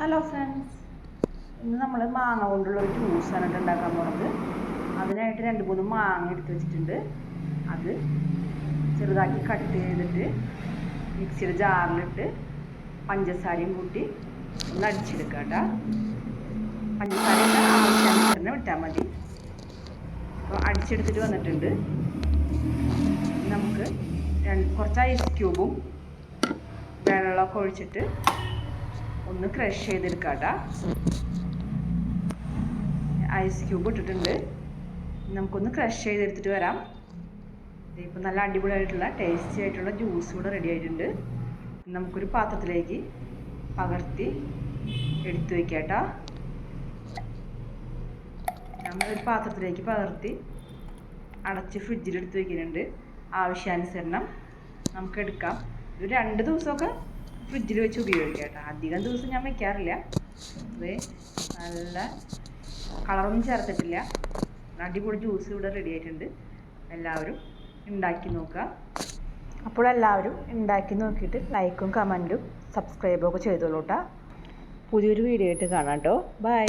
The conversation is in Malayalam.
ഹലോ ഫ്രണ്ട്സ്, ഇന്ന് നമ്മൾ മാങ്ങ കൊണ്ടുള്ള ഒരു ജ്യൂസാണ് ഉണ്ടാക്കാൻ പോകുന്നത്. അതിനായിട്ട് 2-3 മാങ്ങ എടുത്ത് വെച്ചിട്ടുണ്ട്. അത് ചെറുതാക്കി കട്ട് ചെയ്തിട്ട് മിക്സിയുടെ ജാറിലിട്ട് പഞ്ചസാരയും കൂട്ടി ഒന്ന് അടിച്ചെടുക്കുക കേട്ടോ. പഞ്ചസാര ആവശ്യാനുസരണം ഇട്ടാൽ മതി. അപ്പോൾ അടിച്ചെടുത്തിട്ട് വന്നിട്ടുണ്ട്. നമുക്ക് കുറച്ച് ഐസ് ക്യൂബും വെള്ളമൊക്കെ ഒഴിച്ചിട്ട് ഒന്ന് ക്രഷ് ചെയ്തെടുക്കാം കേട്ടോ. ഐസ് ക്യൂബ് ഇട്ടിട്ടുണ്ട്. നമുക്കൊന്ന് ക്രഷ് ചെയ്തെടുത്തിട്ട് വരാം. ഇപ്പം നല്ല അടിപൊളിയായിട്ടുള്ള ടേസ്റ്റി ആയിട്ടുള്ള ജ്യൂസ് കൂടെ റെഡി ആയിട്ടുണ്ട്. നമുക്കൊരു പാത്രത്തിലേക്ക് പകർത്തി എടുത്തു വയ്ക്കാം കേട്ടോ. നമ്മളൊരു പാത്രത്തിലേക്ക് പകർത്തി അടച്ച് ഫ്രിഡ്ജിൽ എടുത്ത് വയ്ക്കുന്നുണ്ട്. ആവശ്യാനുസരണം നമുക്കെടുക്കാം. ഒരു 2 ദിവസമൊക്കെ ഫ്രിഡ്ജിൽ വെച്ച് ഉപയോഗിക്കാം കേട്ടോ. അധികം ദിവസം ഞാൻ വയ്ക്കാറില്ല. അത് നല്ല കളറൊന്നും ചേർത്തിട്ടില്ല. അടിപൊളി ജ്യൂസ് ഇവിടെ റെഡി ആയിട്ടുണ്ട്. എല്ലാവരും ഉണ്ടാക്കി നോക്കുക. അപ്പോൾ എല്ലാവരും ഉണ്ടാക്കി നോക്കിയിട്ട് ലൈക്കും കമൻറ്റും സബ്സ്ക്രൈബും ഒക്കെ ചെയ്തോളൂ കേട്ടോ. പുതിയൊരു വീഡിയോ ആയിട്ട് കാണാം കേട്ടോ. ബൈ.